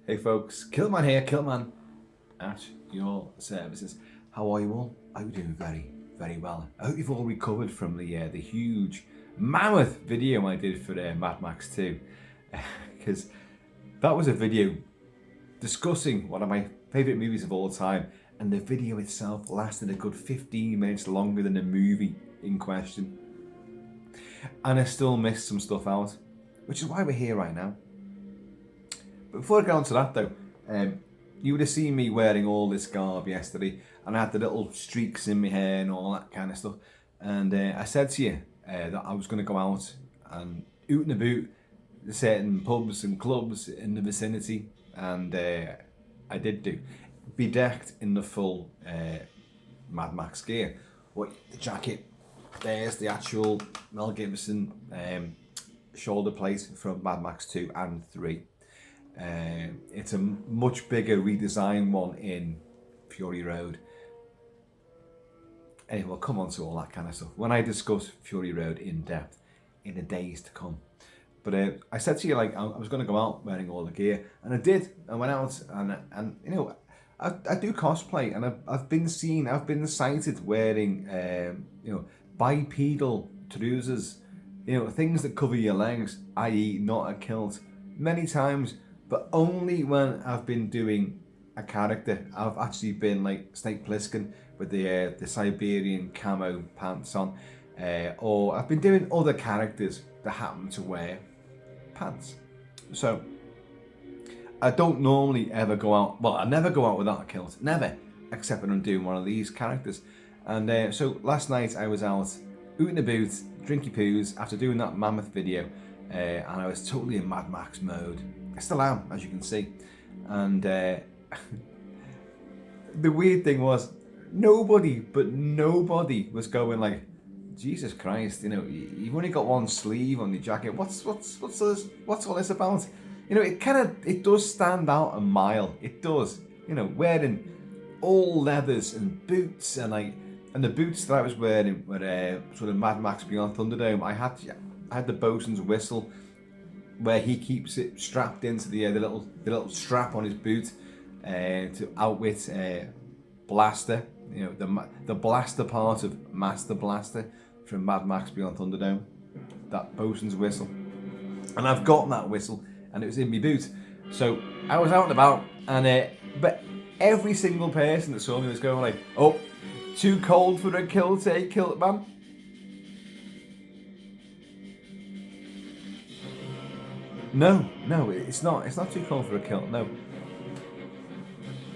Hey folks, Kilt-Man here, Kilt-Man at your services. How are you all? Are you doing very, very well? I hope you've all recovered from the huge mammoth video I did for Mad Max 2. Because that was a video discussing one of my favourite movies of all time, and the video itself lasted a good 15 minutes longer than the movie in question. And I still missed some stuff out, which is why we're here right now. But before I get on to that though, you would have seen me wearing all this garb yesterday, and I had the little streaks in my hair and all that kind of stuff. And I said to you that I was going to go out and oot and about certain pubs and clubs in the vicinity, and I did do. Bedecked in the full Mad Max gear. What the jacket? There's the actual Mel Gibson shoulder plate from Mad Max 2 and 3. It's a much bigger redesigned one in Fury Road. Anyway, we'll come on to all that kind of stuff when I discuss Fury Road in depth in the days to come. But I said to you, like, I was going to go out wearing all the gear, and I did. I went out and you know, I do cosplay, and I've been sighted wearing you know, bipedal trousers, you know, things that cover your legs, i.e. not a kilt, many times. But only when I've been doing a character. I've actually been like Snake Plissken with the Siberian camo pants on, or I've been doing other characters that happen to wear pants. So I don't normally ever go out. Well, I never go out without a kilt, never, except when I'm doing one of these characters. And so last night I was out ooting about, drinky poos after doing that mammoth video, and I was totally in Mad Max mode. I still am, as you can see. And the weird thing was, nobody was going like, Jesus Christ, you know, you've only got one sleeve on your jacket. What's all this about? You know, it does stand out a mile. It does. You know, wearing all leathers and boots, and the boots that I was wearing were sort of Mad Max Beyond Thunderdome. I had the bosun's whistle, where he keeps it strapped into the little strap on his boot to outwit Blaster. You know, the blaster part of Master Blaster from Mad Max Beyond Thunderdome. That bosun's whistle, and I've got that whistle, and it was in my boot. So I was out and about, and but every single person that saw me was going like, "Oh, too cold for a kilt, eh, Kilt-Man?" No, it's not. It's not too cold for a kilt. No.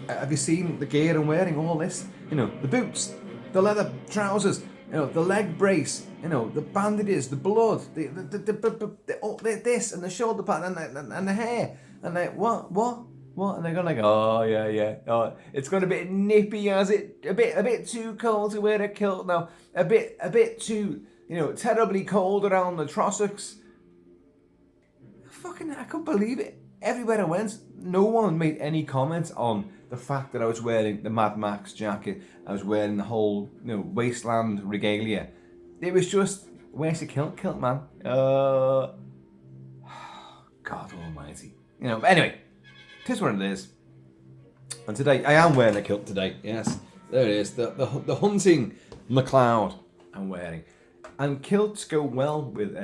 Have you seen the gear I'm wearing? All this, you know, the boots, the leather trousers, you know, the leg brace, you know, the bandages, the blood, this and the shoulder pad and the hair, and what? And they're going like, oh yeah. Oh, it's got a bit nippy, has it? A bit too cold to wear a kilt now. A bit too, you know, terribly cold around the Trossachs. I couldn't believe it. Everywhere I went, no one made any comment on the fact that I was wearing the Mad Max jacket. I was wearing the whole, you know, Wasteland regalia. It was just, where's the Kilt-Man? God almighty. You know, anyway, it is what it is. And today, I am wearing a kilt today. Yes, there it is. The hunting McLeod I'm wearing. And kilts go well with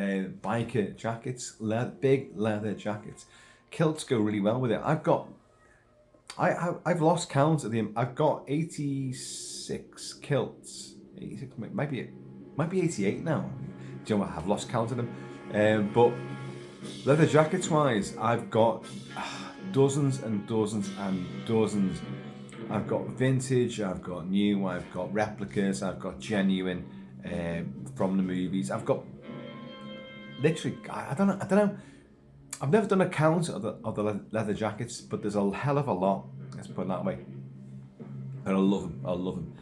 biker jackets, big leather jackets. Kilts go really well with it. I've lost count of them. I've got 86 kilts. 86, might be 88 now. Do you know what? I've lost count of them. But leather jackets wise, I've got dozens and dozens and dozens. I've got vintage. I've got new. I've got replicas. I've got genuine. From the movies. I've got literally, I don't know. I've never done a count of the leather jackets, but there's a hell of a lot. Let's put it that way. And I love them.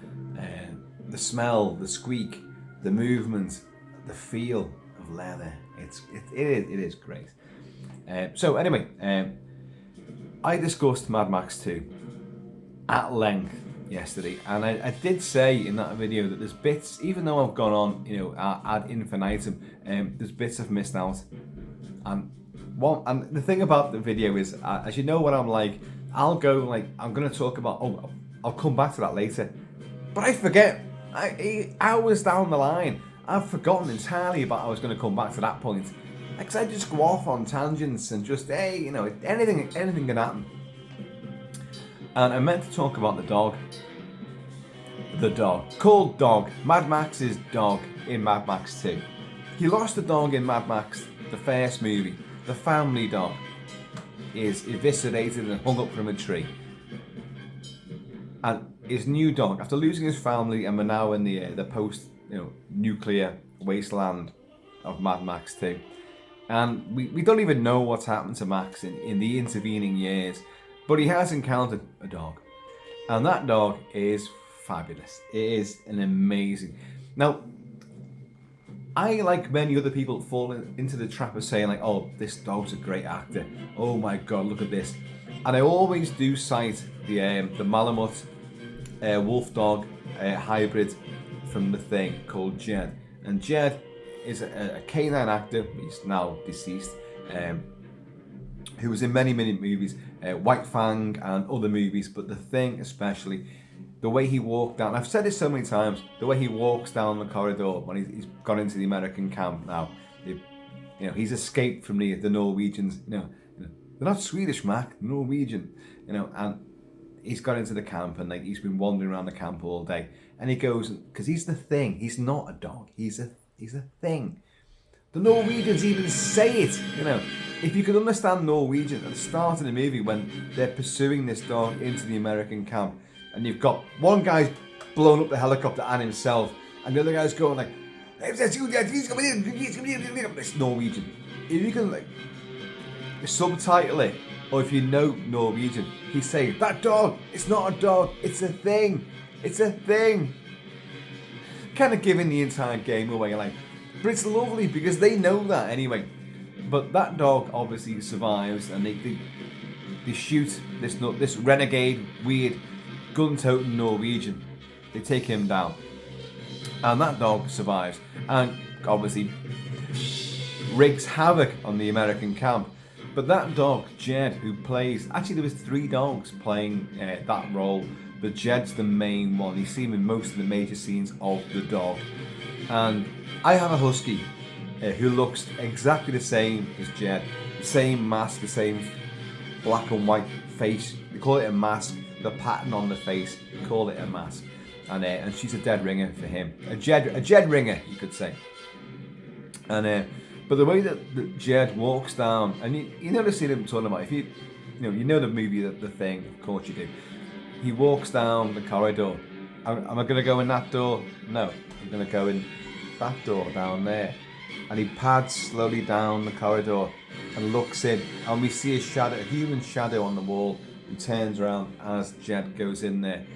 The smell, the squeak, the movement, the feel of leather. It is great. So anyway, I discussed Mad Max 2 at length yesterday, and I did say in that video that there's bits, even though I've gone on, you know, ad infinitum, there's bits I've missed out, and And the thing about the video is, as you know what I'm like, I'll go like, I'm going to talk about, I'll come back to that later. But I forget, hours down the line, I've forgotten entirely about I was going to come back to that point. Because I just go off on tangents and just, hey, you know, anything can happen. And I meant to talk about the dog. The dog. Called Dog. Mad Max's dog in Mad Max 2. He lost the dog in Mad Max, the first movie. The family dog is eviscerated and hung up from a tree. And his new dog, after losing his family, and we're now in the post-nuclear wasteland of Mad Max 2. And we don't even know what's happened to Max in the intervening years, but he has encountered a dog. And that dog is fabulous. It is an amazing... Now, I, like many other people, fall into the trap of saying like, oh, this dog's a great actor. Oh my God, look at this. And I always do cite the Malamute wolf dog hybrid from The Thing called Jed. And Jed is a canine actor. He's now deceased, who was in many movies, White Fang and other movies, but The Thing especially. The way he walked down, I've said this so many times, the way he walks down the corridor when he's gone into the American camp now. He's escaped from the Norwegians. They're not Swedish, Mac, Norwegian. And he's got into the camp and like he's been wandering around the camp all day. And he goes, because he's the Thing. He's not a dog. He's a thing. The Norwegians even say it. If you could understand Norwegian at the start of the movie when they're pursuing this dog into the American camp, and you've got one guy's blown up the helicopter and himself, and the other guy's going like, it's Norwegian. If you can like subtitle it, or if you know Norwegian, he's saying, that dog, it's not a dog, it's a thing. It's a thing. Kind of giving the entire game away, like, but it's lovely because they know that anyway. But that dog obviously survives, and they shoot this renegade, weird, gun-toting Norwegian. They take him down, and that dog survives, and obviously wreaks havoc on the American camp. But that dog, Jed, who plays, actually there was 3 dogs playing that role, but Jed's the main one. You see him in most of the major scenes of the dog. And I have a husky who looks exactly the same as Jed. The same mask, the same black and white face. They call it a mask. The pattern on the face, they call it a mask. And she's a dead ringer for him. A Jed ringer, you could say. And but the way that Jed walks down, and you never see him talking about, if you know the movie The Thing, of course you do. He walks down the corridor. Am I going to go in that door? No, I'm going to go in that door down there. And he pads slowly down the corridor and looks in, and we see a human shadow on the wall. He turns around as Jed goes in there.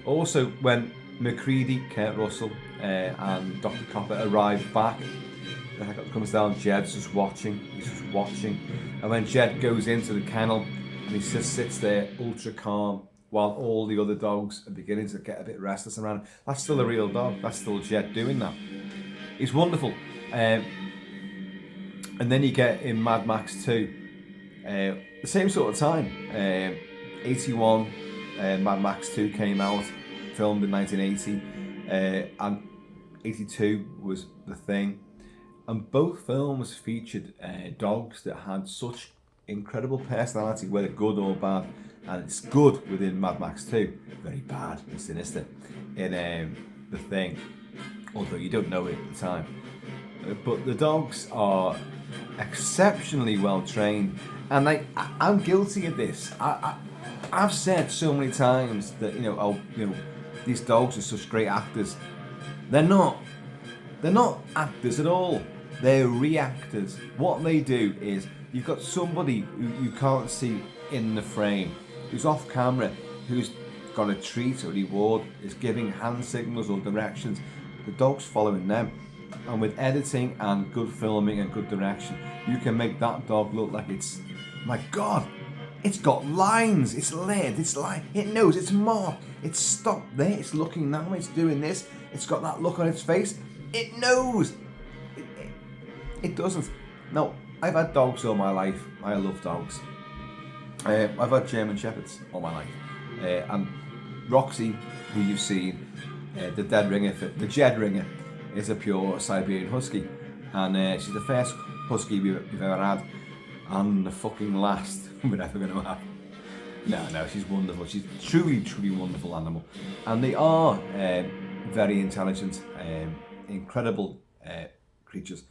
Also, when McCready, Kurt Russell, and Dr. Copper arrive back, the helicopter comes down, Jed's just watching. He's just watching. And when Jed goes into the kennel, and he just sits there, ultra calm, while all the other dogs are beginning to get a bit restless around him. That's still a real dog. That's still Jed doing that. It's wonderful. And then you get in Mad Max 2, the same sort of time. 81, Mad Max 2 came out, filmed in 1980, and 82 was The Thing. And both films featured dogs that had such incredible personality, whether good or bad. And it's good within Mad Max 2, very bad and sinister in The Thing, although you don't know it at the time. But the dogs are exceptionally well trained, and I'm guilty of this. I've said so many times that these dogs are such great actors. They're not actors at all. They're reactors. What they do is, you've got somebody who you can't see in the frame, who's off camera, who's got a treat or reward, is giving hand signals or directions. The dog's following them. And with editing and good filming and good direction, you can make that dog look like it's, my God, it's got lines, it's led, it's like, it knows, it's marked, it's stopped there, it's looking now, it's doing this, it's got that look on its face, it knows. It doesn't. Now, I've had dogs all my life. I love dogs. I've had German Shepherds all my life. And Roxy, who you've seen, the Jed Ringer, is a pure Siberian Husky. And she's the first Husky we've ever had. And the fucking last we're ever going to have. No, she's wonderful. She's truly, truly wonderful animal. And they are very intelligent, incredible creatures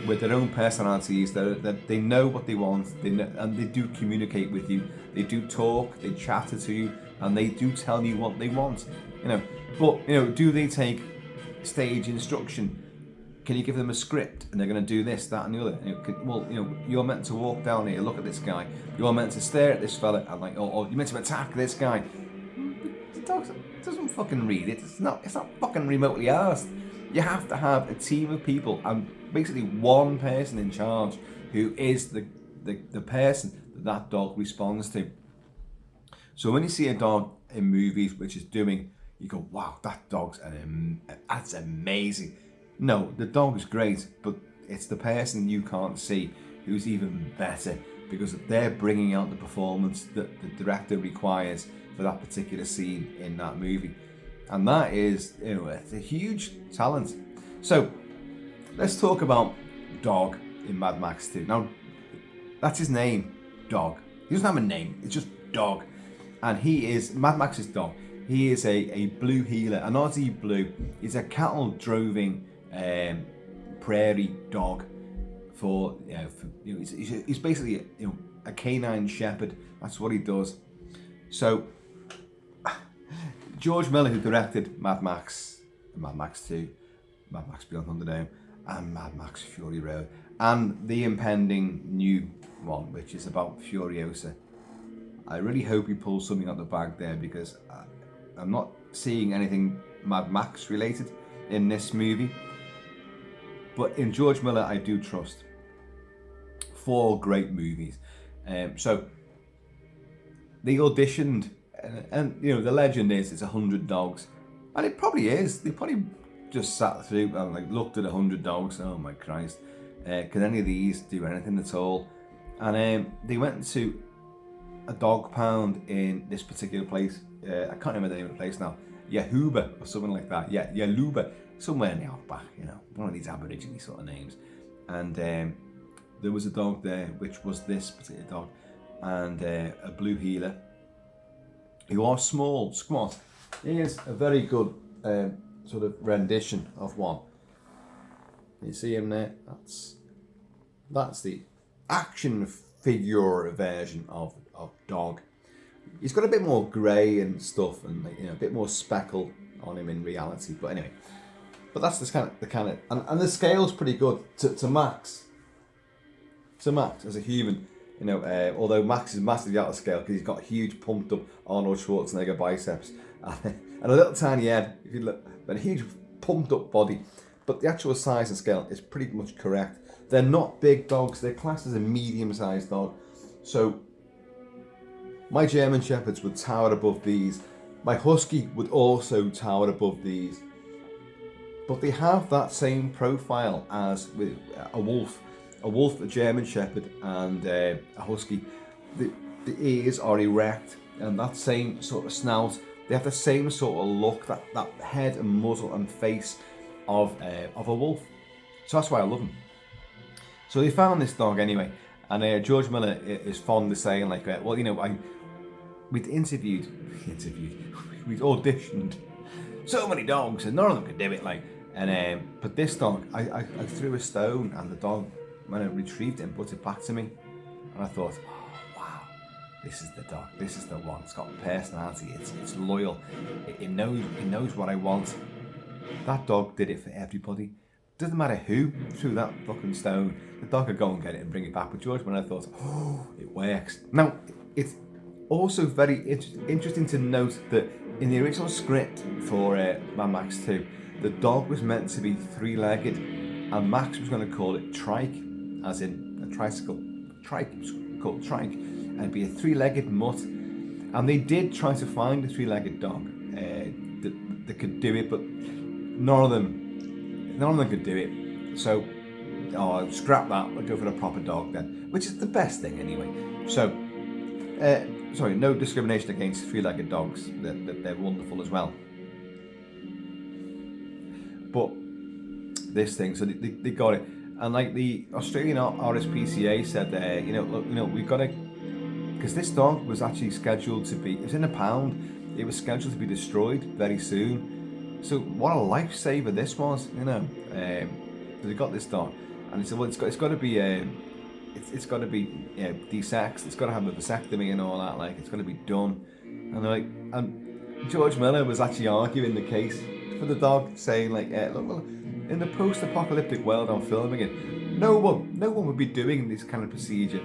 with their own personalities. They know what they want, and they do communicate with you. They do talk, they chatter to you, and they do tell you what they want. But do they take stage instruction? Can you give them a script and they're going to do this, that, and the other? You're meant to walk down here, look at this guy. You're meant to stare at this fella, and or you're meant to attack this guy. The dog doesn't fucking read it. It's not fucking remotely asked. You have to have a team of people and basically one person in charge who is the person that dog responds to. So when you see a dog in movies which is doing, you go, wow, that dog's that's amazing. No, the dog is great, but it's the person you can't see who's even better, because they're bringing out the performance that the director requires for that particular scene in that movie. And that is, it's a huge talent. So let's talk about Dog in Mad Max 2. Now, that's his name, Dog. He doesn't have a name, it's just Dog. And he is Mad Max's dog. He is a blue heeler, an Aussie blue. He's a cattle droving prairie dog. He's basically a canine shepherd. That's what he does. So George Miller, who directed Mad Max 2, Mad Max Beyond Thunderdome, and Mad Max Fury Road, and the impending new one, which is about Furiosa. I really hope he pulls something out the bag there, because I'm not seeing anything Mad Max related in this movie. But in George Miller, I do trust. 4 great movies. So they auditioned, and the legend is it's 100 dogs, and it probably is. They probably just sat through and looked at 100 dogs. Oh my Christ, can any of these do anything at all? And they went to a dog pound in this particular place. I can't remember the name of the place now. Yahuba or something like that. Yeah, Yaluba, somewhere in the outback. One of these Aborigine sort of names. And there was a dog there, which was this particular dog, and a blue heeler, who are small, squat. Here's a very good sort of rendition of one. You see him there? That's the action figure version of Dog. He's got a bit more grey and stuff, and a bit more speckle on him in reality. But anyway, that's the kind of and the scale's pretty good to Max. To Max as a human, although Max is massively out of scale because he's got huge pumped up Arnold Schwarzenegger biceps and a little tiny head, if you look, but a huge pumped up body. But the actual size and scale is pretty much correct. They're not big dogs, they're classed as a medium sized dog. So my German Shepherds would tower above these. My Husky would also tower above these. But they have that same profile as with a wolf, a German Shepherd, and a Husky. The ears are erect, and that same sort of snout. They have the same sort of look, that head and muzzle and face of a wolf. So that's why I love them. So they found this dog anyway, and George Miller is fond of saying we'd auditioned so many dogs, and none of them could do it. But this dog, I threw a stone, and the dog, when I retrieved it and put it back to me, and I thought, oh wow, this is the dog, this is the one. It's got personality, it's loyal, it knows what I want. That dog did it for everybody. Doesn't matter who threw that fucking stone, the dog could go and get it and bring it back. But George, when I thought, oh, it works. Now, it's also very interesting to note that in the original script for Mad Max 2, the dog was meant to be 3-legged, and Max was going to call it Trike, as in a tricycle. Trike, it was called Trike, and it'd be a 3-legged mutt. And they did try to find a 3-legged dog that could do it, but none of them could do it. So oh, scrap that, we'll go for a proper dog then, which is the best thing anyway. So, sorry, no discrimination against three-legged dogs, they're wonderful as well. But this thing, so they got it. And like the Australian RSPCA said, look, we've got to, because this dog was actually scheduled to be, it was in a pound, it was scheduled to be destroyed very soon. So what a lifesaver this was, they got this dog, and he said, well, it's got to be, it's got to be desexed, it's got to have a vasectomy and all that, like it's got to be done. And like, and George Miller was actually arguing the case for the dog, saying like, look, well, in the post-apocalyptic world I'm filming it, no one would be doing this kind of procedure.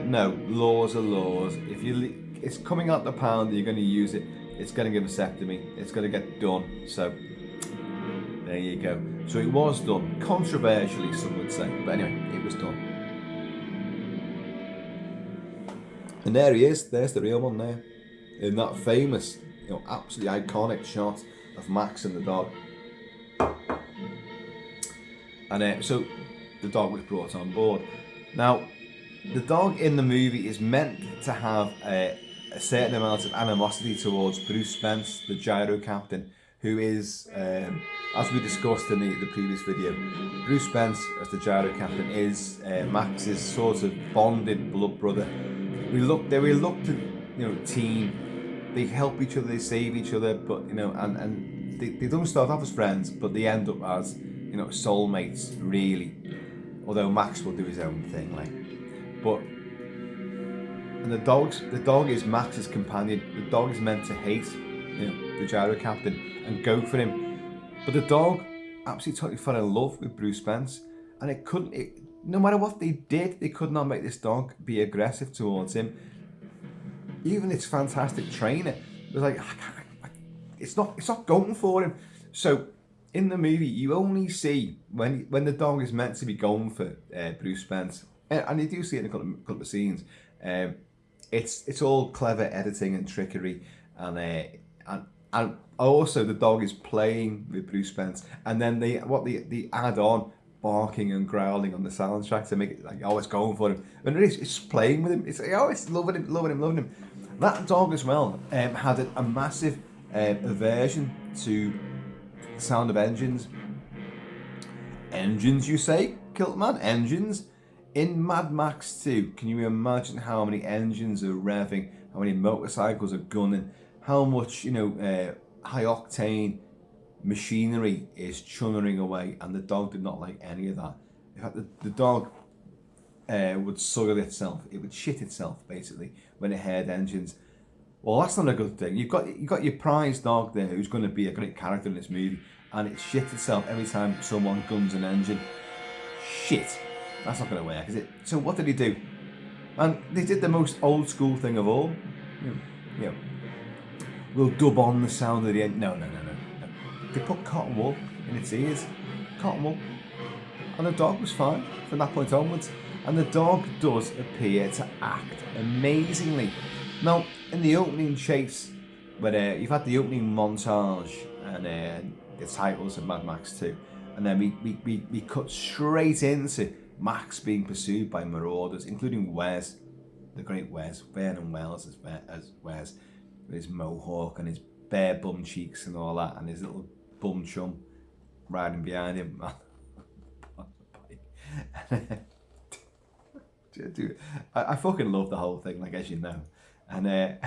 No, laws are laws. If it's coming out the pound, you're going to use it. It's going to give a vasectomy. It's going to get done. So there you go. So it was done, controversially, some would say, but anyway, it was done. And there he is. There's the real one there, in that famous, absolutely iconic shot of Max and the dog. And so the dog was brought on board. Now, the dog in the movie is meant to have a certain amount of animosity towards Bruce Spence, the gyro captain, who is, as we discussed in the previous video, Bruce Spence, as the gyro captain, is Max's sort of bonded blood brother. They're a reluctant, team. They help each other, they save each other, but and they don't start off as friends, but they end up as soulmates, really. Although Max will do his own thing, like. But and the dog is Max's companion. The dog is meant to hate, the gyro captain and go for him. But the dog absolutely totally fell in love with Bruce Spence, and no matter what they did, they could not make this dog be aggressive towards him. Even its fantastic trainer was like, it's not going for him. So in the movie, you only see when the dog is meant to be going for Bruce Spence, and you do see it in a couple of scenes. It's all clever editing and trickery, and also the dog is playing with Bruce Spence, and then they add on barking and growling on the soundtrack to make it like, it's going for him, and it's playing with him. It's like, it's loving him. That dog as well had a massive aversion to the sound of engines. Engines, you say, Kilt-Man? Engines? In Mad Max 2, can you imagine how many engines are revving, how many motorcycles are gunning, how much, high-octane machinery is chunnering away, and the dog did not like any of that. In fact, the dog would soil itself. It would shit itself, basically, when it heard engines. Well, that's not a good thing. You've got your prize dog there who's going to be a great character in this movie, and it shits itself every time someone guns an engine. Shit. That's not going to work, is it? So what did he do? And they did the most old school thing of all. We'll dub on the sound of the engine. No. They put cotton wool in its ears. Cotton wool. And the dog was fine from that point onwards. And the dog does appear to act amazingly. Now, in the opening chase, where you've had the opening montage and the titles of Mad Max 2, and then we cut straight into Max being pursued by marauders, including Wes, the great Wes, Vernon Wells as Wes, with his mohawk and his bare bum cheeks and all that, and his little bum chum riding behind him. Dude, I fucking love the whole thing, like, as you know. And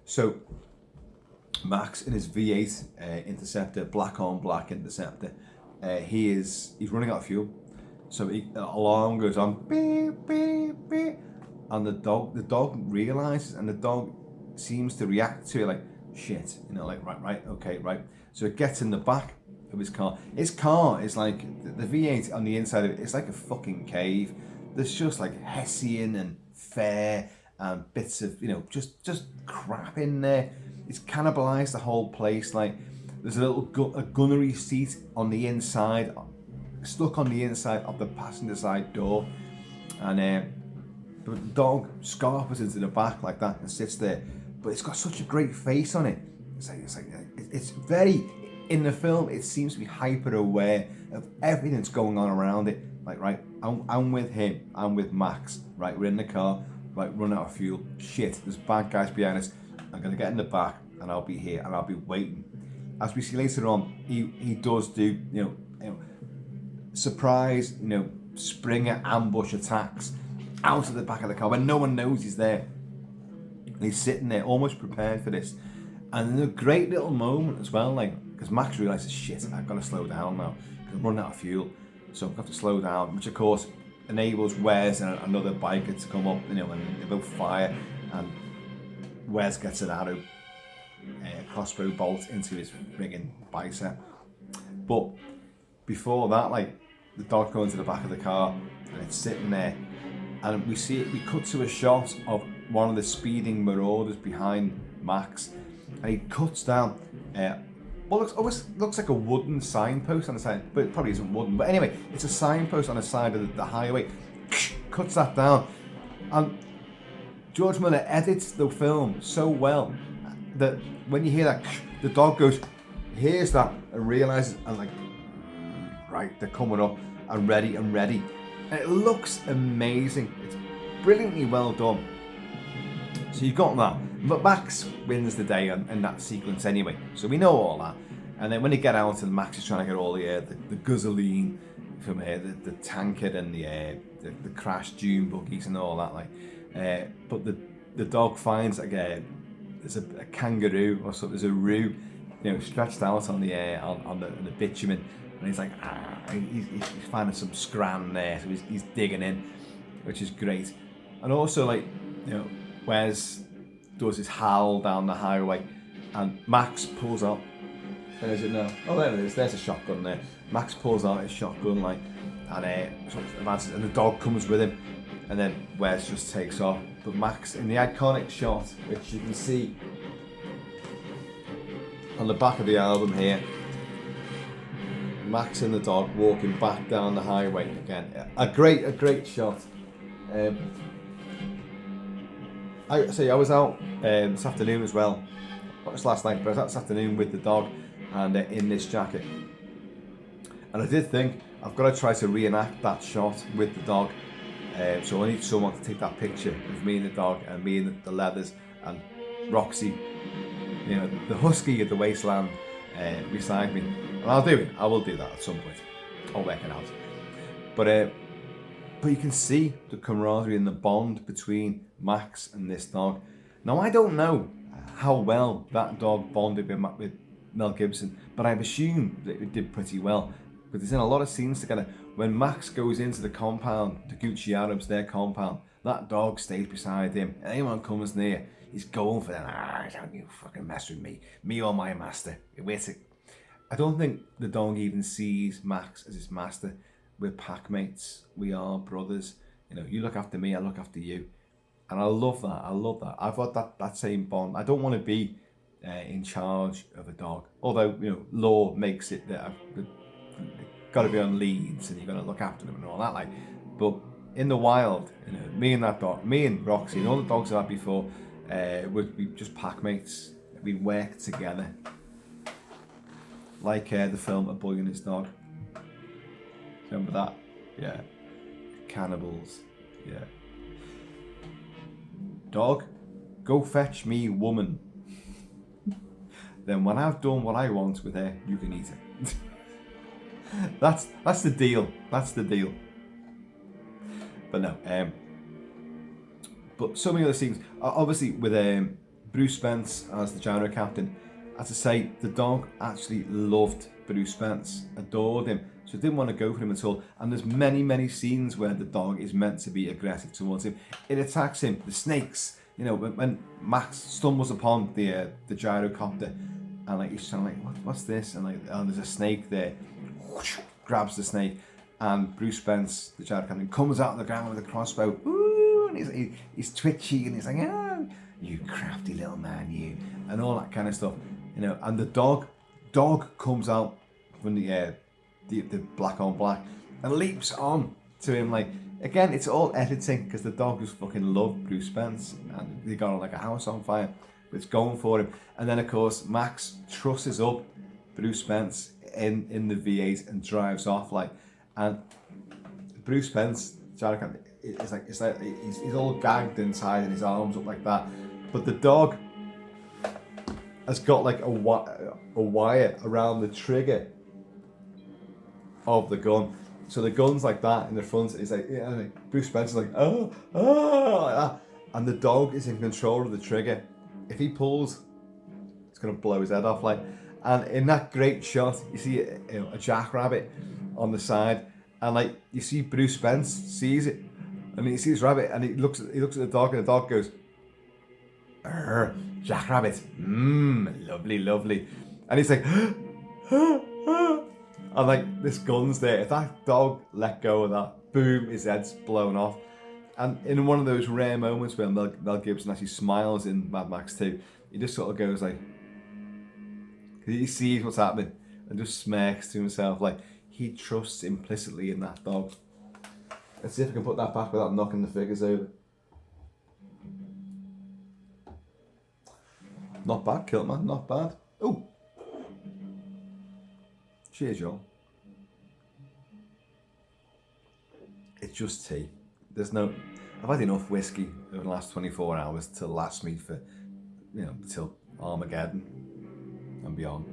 so Max in his V8 Interceptor, black on black Interceptor, he's running out of fuel. So alarm goes on, beep, beep, beep, and the dog realizes, and the dog seems to react to it like, shit, like, right, okay, right. So it gets in the back of his car. His car is like, the V8 on the inside of it, it's like a fucking cave. There's just like Hessian and Fair and bits of, just crap in there. It's cannibalized the whole place. Like, there's a little a gunnery seat on the inside, stuck on the inside of the passenger side door, and the dog scarpers into the back like that and sits there. But it's got such a great face on it. It's very. In the film, it seems to be hyper aware of everything that's going on around it. Like, right, I'm with him, I'm with Max, right, we're in the car, right, run out of fuel, shit, there's bad guys behind us, I'm gonna get in the back, and I'll be here, and I'll be waiting. As we see later on, he does do, surprise, Springer ambush attacks out of the back of the car when no one knows he's there. And he's sitting there almost prepared for this. And in a great little moment as well, like, because Max realizes, shit, I've got to slow down now, because I'm running out of fuel. So I've got to slow down, which of course enables Wes and another biker to come up, and they both fire, and Wes gets an arrow, crossbow bolt into his friggin' bicep. But before that, like, the dog goes into the back of the car, and it's sitting there, and we cut to a shot of one of the speeding marauders behind Max, and he cuts down looks like a wooden signpost on the side, but it probably isn't wooden. But anyway, it's a signpost on the side of the highway. Cuts that down, and George Miller edits the film so well that when you hear that, the dog goes, hears that, and realizes, and like, right, they're coming up, and ready. And it looks amazing. It's brilliantly well done. So you've got that. But Max wins the day in that sequence anyway, so we know all that. And then when they get out, and Max is trying to get all the gasoline from the tankard and the crashed dune buggies and all that, but the dog finds there's a kangaroo or something, there's a roo, stretched out on the bitumen, and he's like, he's finding some scran there, so he's digging in, which is great. And also, Wes does his howl down the highway, and Max pulls out. Where is it now? Oh, there it is. There's a shotgun there. Max pulls out his shotgun, and the dog comes with him, and then Wes just takes off. But Max, in the iconic shot, which you can see on the back of the album here, Max and the dog walking back down the highway again. A great shot. I was out this afternoon as well. Not just last night, but I was out this afternoon with the dog and in this jacket. And I did think, I've got to try to reenact that shot with the dog. So I need someone to take that picture of me and the dog, and me and the leathers, and Roxy, the husky of the Wasteland, beside me. And I'll do it. I will do that at some point. I'll work it out. But you can see the camaraderie and the bond between Max and this dog. Now, I don't know how well that dog bonded with Mel Gibson, but I assume that it did pretty well, because there's in a lot of scenes together. When Max goes into the compound, the Gucci Arabs, their compound, that dog stays beside him. And anyone comes near, he's going for them. Don't you fucking mess with me or my master. I don't think the dog even sees Max as his master. We're pack mates. We are brothers. You look after me, I look after you. And I love that. I've got that same bond. I don't want to be in charge of a dog. Although, law makes it that I've got to be on leads and you've got to look after them and all that. But in the wild, me and that dog, me and Roxy and all the dogs I've had before, would be just pack mates. We work together. Like the film A Boy and His Dog. Remember that? Yeah. Cannibals. Yeah. Dog, go fetch me woman. Then when I've done what I want with her, you can eat it. That's the deal. That's the deal. But no. But so many other scenes. Obviously with Bruce Spence as the gyro captain. As I say, the dog actually loved Bruce Spence, adored him, so didn't want to go for him at all. And there's many scenes where the dog is meant to be aggressive towards him. It attacks him. The snakes, when Max stumbles upon the gyrocopter, and he's trying what's this? And there's a snake there. Whoosh, grabs the snake, and Bruce Spence, the gyro captain, comes out of the ground with a crossbow. Ooh, and he's twitchy, and he's like, oh, you crafty little man, you, and all that kind of stuff. And the dog comes out from the black on black and leaps on to him. Again, it's all editing, because the dog just fucking loved Bruce Spence, and they got like a house on fire, but it's going for him. And then of course Max trusses up Bruce Spence in the V8 and drives off like, and Bruce Spence, it's like he's all gagged inside and his arms up like that, but the dog has got like a wire around the trigger of the gun. So the gun's like that in the front. It's like, Bruce Spencer's like, oh, like that. And the dog is in control of the trigger. If he pulls, it's going to blow his head off. Like, and in that great shot, you see a jackrabbit on the side. And like, you see Bruce Spence sees it. And he sees rabbit and he looks at the dog and the dog goes, jackrabbit, lovely, lovely. And he's like, and like this gun's there. If that dog let go of that, boom, his head's blown off. And in one of those rare moments where Mel Gibson actually smiles in Mad Max 2, he just sort of goes like, he sees what's happening and just smirks to himself like he trusts implicitly in that dog. Let's see if I can put that back without knocking the figures over. Not bad, Kilt-Man, not bad. Oh, cheers, y'all. It's just tea. I've had enough whiskey over the last 24 hours to last me for, till Armageddon and beyond.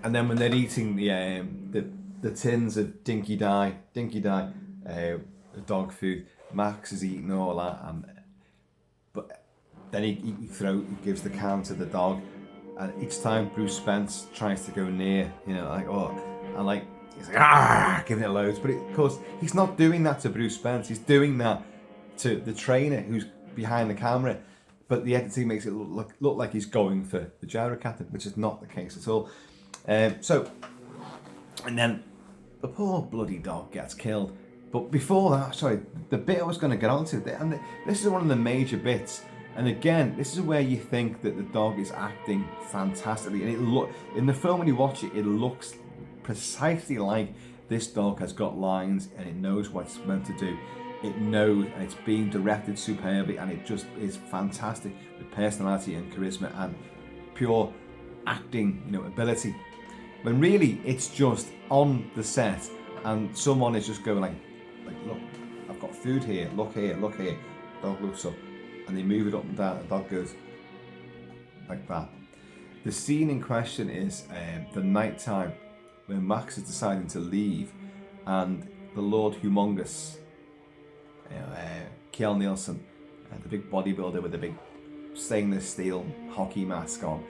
And then when they're eating the tins of Dinky Die, the dog food, Max is eating all that, but then he gives the can to the dog, and each time Bruce Spence tries to go near, he's like, giving it loads, but of course he's not doing that to Bruce Spence. He's doing that to the trainer who's behind the camera, but the editing makes it look like he's going for the gyro captain, which is not the case at all. And then the poor bloody dog gets killed. But before that, the bit I was going to get onto, and this is one of the major bits. And again, this is where you think that the dog is acting fantastically. And in the film when you watch it, it looks precisely like this dog has got lines and it knows what it's meant to do. It knows, and it's being directed superbly, and it just is fantastic with personality and charisma and pure acting, ability. When really it's just on the set, and someone is just going like, look, I've got food here. Look here. Dog looks up, and they move it up and down. The dog goes like that. The scene in question is the night time when Max is deciding to leave, and the Lord Humongous, Kjell Nielsen, the big bodybuilder with the big stainless steel hockey mask on,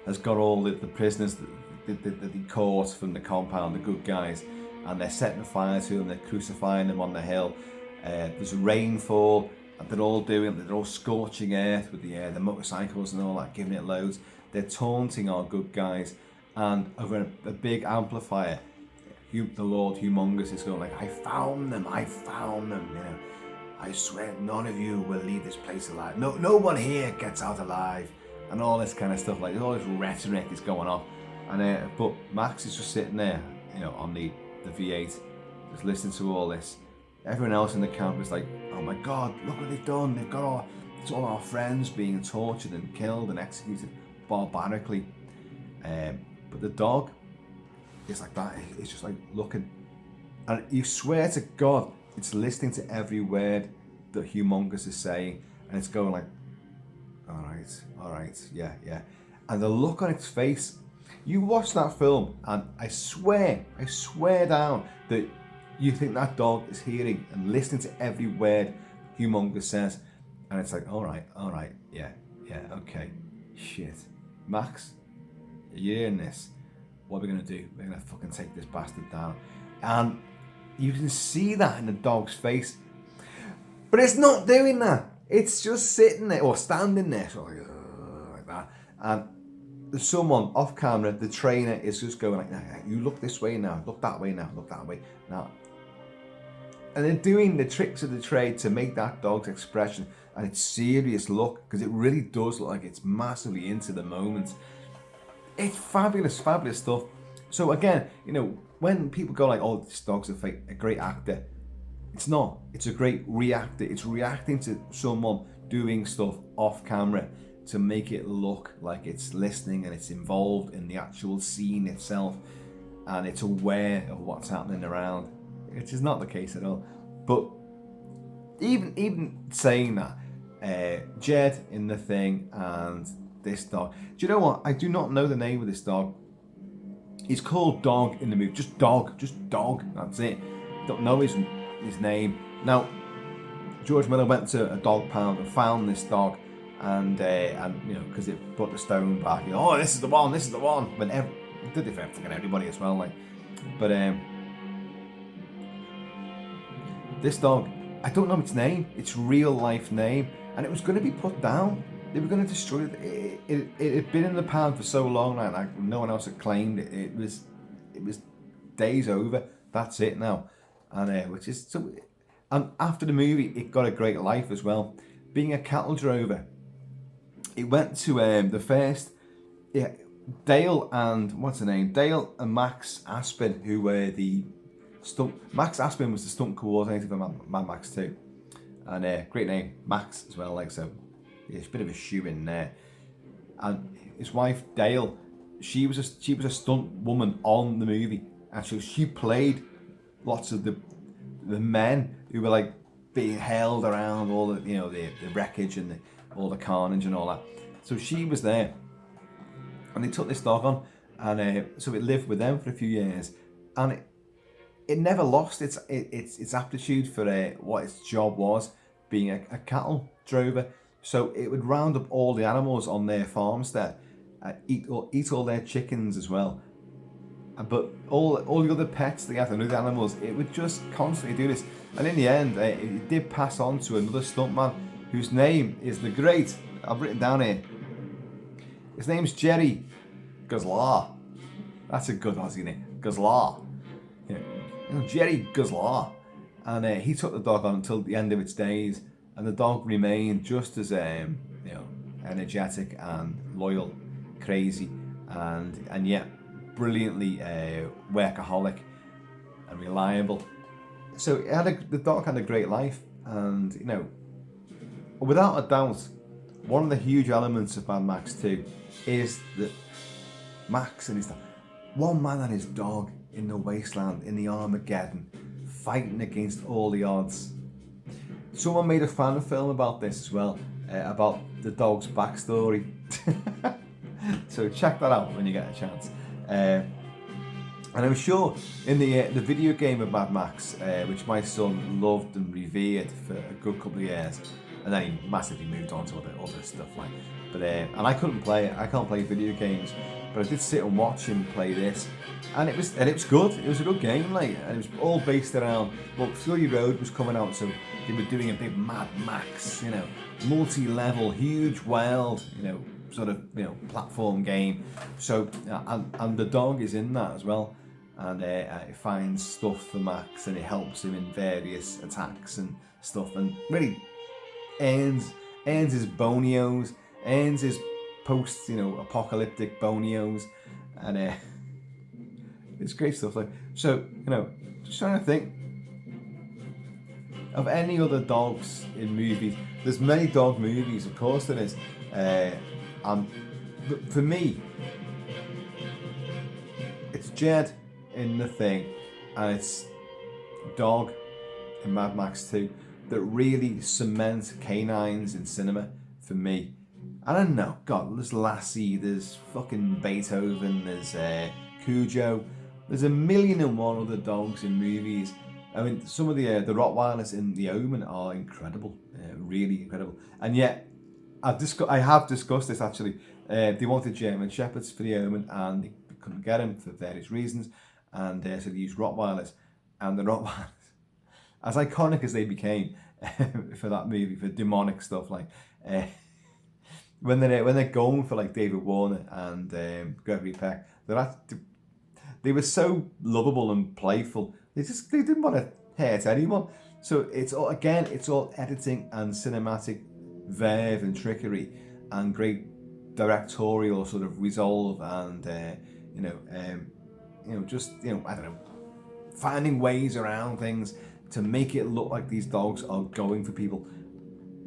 has got all the prisoners that he caught from the compound, the good guys, and they're setting fire to them, they're crucifying them on the hill. There's rainfall, and they're all scorching earth with the motorcycles and all that, giving it loads. They're taunting our good guys, and over a big amplifier, the Lord Humongous is going like, I found them, I swear none of you will leave this place alive. No one here gets out alive, and all this kind of stuff, like all this rhetoric is going off. And but Max is just sitting there, on the V8, just listening to all this. Everyone else in the camp is like, oh my God, look what they've done. They've got all our friends being tortured and killed and executed barbarically. But the dog is like that. It's just like looking, and you swear to God, it's listening to every word that Humongous is saying, and it's going like, all right, yeah. And the look on its face, you watch that film, and I swear down that you think that dog is hearing and listening to every word Humongous says, and it's like, all right, yeah, okay, shit, Max, you're hearing this. What are we gonna do? We're gonna fucking take this bastard down, and you can see that in the dog's face, but it's not doing that. It's just sitting there or standing there, sort of like that, and there's someone off camera. The trainer is just going like, "You look this way now, look that way now, look that way now," and they're doing the tricks of the trade to make that dog's expression and its serious look, because it really does look like it's massively into the moment. It's fabulous stuff. So again, when people go like, "Oh, this dog's a great actor," it's not. It's a great reactor. It's reacting to someone doing stuff off camera to make it look like it's listening and it's involved in the actual scene itself and it's aware of what's happening around. It is not the case at all. But even saying that, Jed in the thing and this dog. Do you know what? I do not know the name of this dog. He's called Dog in the movie. Just Dog. That's it. Don't know his name. Now, George Miller went to a dog pound and found this dog, and you know, because it put the stone back. You know, oh, this is the one. But it did it for everybody as well. Like, but this dog, I don't know its name. Its real life name, and it was going to be put down. They were going to destroy it. It had been in the pound for so long, like no one else had claimed it. It was days over. That's it now, and which is so. And after the movie, it got a great life as well. Being a cattle drover, it went to the first. Yeah, Dale and what's her name? Dale and Max Aspin, who were the stunt. Max Aspin was the stunt coordinator for Mad Max 2, and great name, Max as well. Like so. It's a bit of a shoe in there, and his wife Dale, she was a stunt woman on the movie. Actually, she played lots of the men who were like being held around all the the wreckage and all the carnage and all that. So she was there, and they took this dog on, and so it lived with them for a few years, and it never lost its aptitude for what its job was, being a cattle drover. So it would round up all the animals on their farmstead, eat all their chickens as well. But all the other pets they had and other animals, it would just constantly do this. And in the end, it did pass on to another stuntman whose name is the great. I've written down here. His name's Jerry Guzlar. That's a good Aussie name, Guzlar. Yeah. Jerry Guzlar, and he took the dog on until the end of its days. And the dog remained just as energetic and loyal, crazy, and yet brilliantly workaholic and reliable. So the dog had a great life, and without a doubt, one of the huge elements of Mad Max 2 is that Max and his dog, one man and his dog in the Wasteland, in the Armageddon, fighting against all the odds. Someone made a fan film about this as well, about the dog's backstory. So check that out when you get a chance. And I'm sure in the video game of Mad Max, which my son loved and revered for a good couple of years, and then he massively moved on to other stuff like. But and I couldn't play it. I can't play video games, but I did sit and watch him play this, and it was good. It was a good game, like, and it was all based around. Well, Fury Road was coming out, so they were doing a big Mad Max, multi-level, huge world, sort of platform game. So and the dog is in that as well, and it finds stuff for Max, and it helps him in various attacks and stuff, and really earns his bonios, earns his post apocalyptic bonios, and it's great stuff. Like, so just trying to think of any other dogs in movies. There's many dog movies, of course there is. But for me, it's Jed in The Thing, and it's Dog in Mad Max 2 that really cement canines in cinema for me. I don't know, God, there's Lassie, there's fucking Beethoven, there's Cujo, there's a million and one other dogs in movies. I mean, some of the Rottweilers in The Omen are incredible, really incredible. And yet, I have discussed this actually. They wanted German Shepherds for The Omen, and they couldn't get them for various reasons, and so they used Rottweilers. And the Rottweilers, as iconic as they became for that movie, for demonic stuff, like when they're going for like David Warner and Gregory Peck, they were so lovable and playful. They didn't want to hurt anyone. So it's all editing and cinematic verve and trickery and great directorial sort of resolve, and I don't know, finding ways around things to make it look like these dogs are going for people.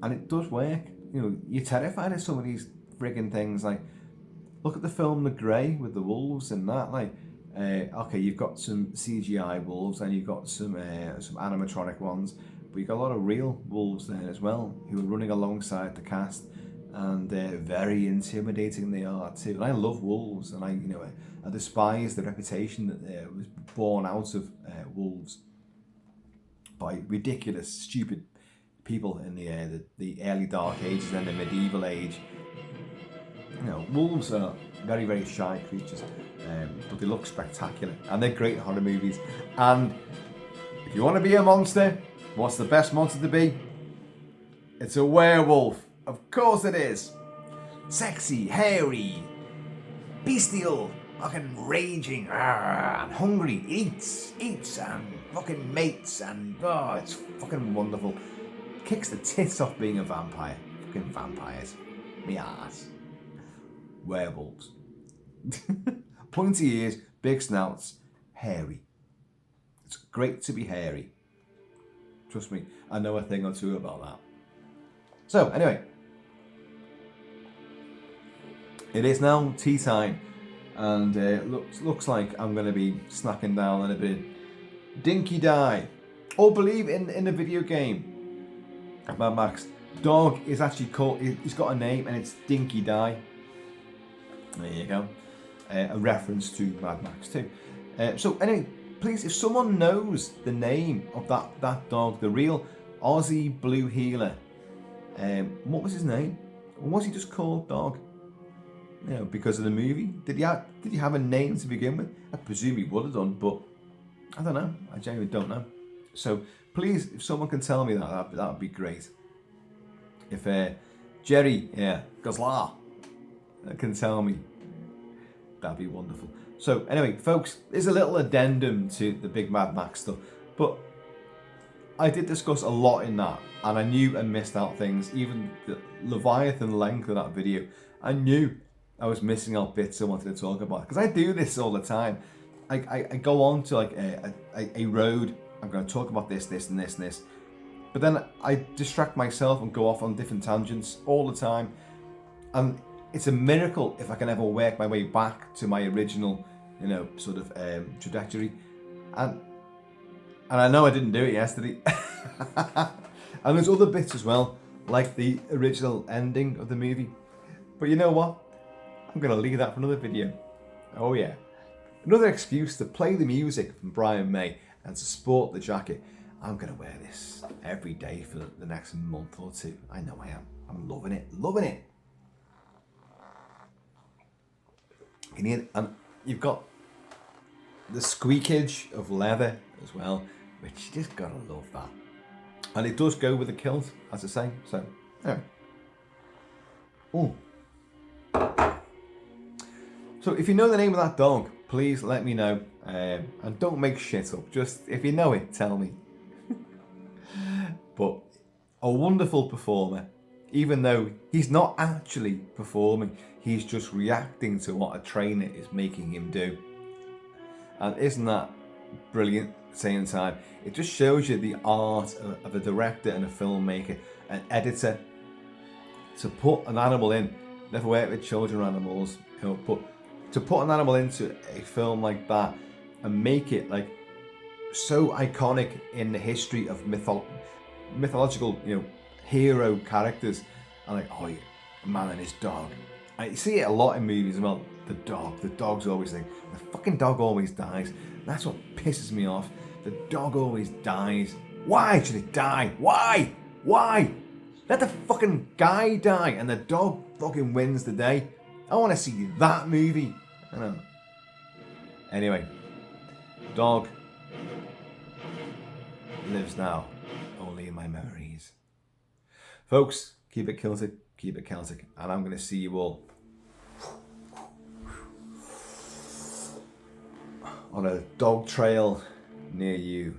And it does work. You know, you're terrified of some of these frigging things. Like, look at the film The Grey with the wolves and that. Like, okay, you've got some CGI wolves and you've got some animatronic ones, but you've got a lot of real wolves there as well who are running alongside the cast, and very intimidating they are too. And I love wolves, and I despise the reputation that was born out of wolves by ridiculous, stupid people in the early Dark Ages and the medieval age. You know, wolves are very, very shy creatures, but they look spectacular, and they're great horror movies. And if you want to be a monster, what's the best monster to be? It's a werewolf. Of course it is. Sexy, hairy, bestial, fucking raging, and hungry, eats, and fucking mates, and it's fucking wonderful. Kicks the tits off being a vampire. Fucking vampires. Me ass. Werewolves. Pointy ears, big snouts, hairy. It's great to be hairy. Trust me, I know a thing or two about that. So, anyway. It is now tea time, and looks like I'm going to be snacking down on a bit Dinky Die. Or believe in the video game, Mad Max, dog is actually called, he's got a name, and it's Dinky Die. There you go. A reference to Mad Max too. So anyway, please, if someone knows the name of that dog, the real Aussie Blue Heeler, what was his name? Or was he just called Dog? You know, because of the movie? Did he have a name to begin with? I presume he would have done, but I don't know. I genuinely don't know. So please, if someone can tell me that would be great. If Jerry, Goslar, can tell me, that'd be wonderful. So anyway, folks, there's a little addendum to the big Mad Max stuff, but I did discuss a lot in that, and I knew I missed out things. Even the Leviathan length of that video, I knew I was missing out bits I wanted to talk about, because I do this all the time. I go on to like a road. I'm going to talk about this, and this, but then I distract myself and go off on different tangents all the time, and it's a miracle if I can ever work my way back to my original, sort of trajectory, and I know I didn't do it yesterday. And there's other bits as well, like the original ending of the movie. But you know what? I'm going to leave that for another video. Oh yeah. Another excuse to play the music from Brian May and to sport the jacket. I'm going to wear this every day for the next month or two. I know I am. I'm loving it. Loving it. And you've got the squeakage of leather as well, which you just gotta love that. And it does go with the kilt, as I say. So, anyway. Ooh. So, if you know the name of that dog, please let me know. And don't make shit up. Just, if you know it, tell me. But a wonderful performer, even though he's not actually performing, he's just reacting to what a trainer is making him do. And isn't that brilliant at the same time? It just shows you the art of a director and a filmmaker, an editor, to put an animal in. Never worked with children or animals, but to put an animal into a film like that and make it like so iconic in the history of mythological, hero characters, and like, oh, a man and his dog. I see it a lot in movies as well. The dog's always there. The fucking dog always dies. That's what pisses me off. The dog always dies. Why should it die? Why? Let the fucking guy die and the dog fucking wins the day. I want to see that movie. I know. Anyway, dog lives now only in my memories. Folks, keep it Celtic, and I'm going to see you all on a dog trail near you.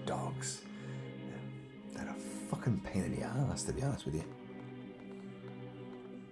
Dogs. They're a fucking pain in the ass, to be honest with you.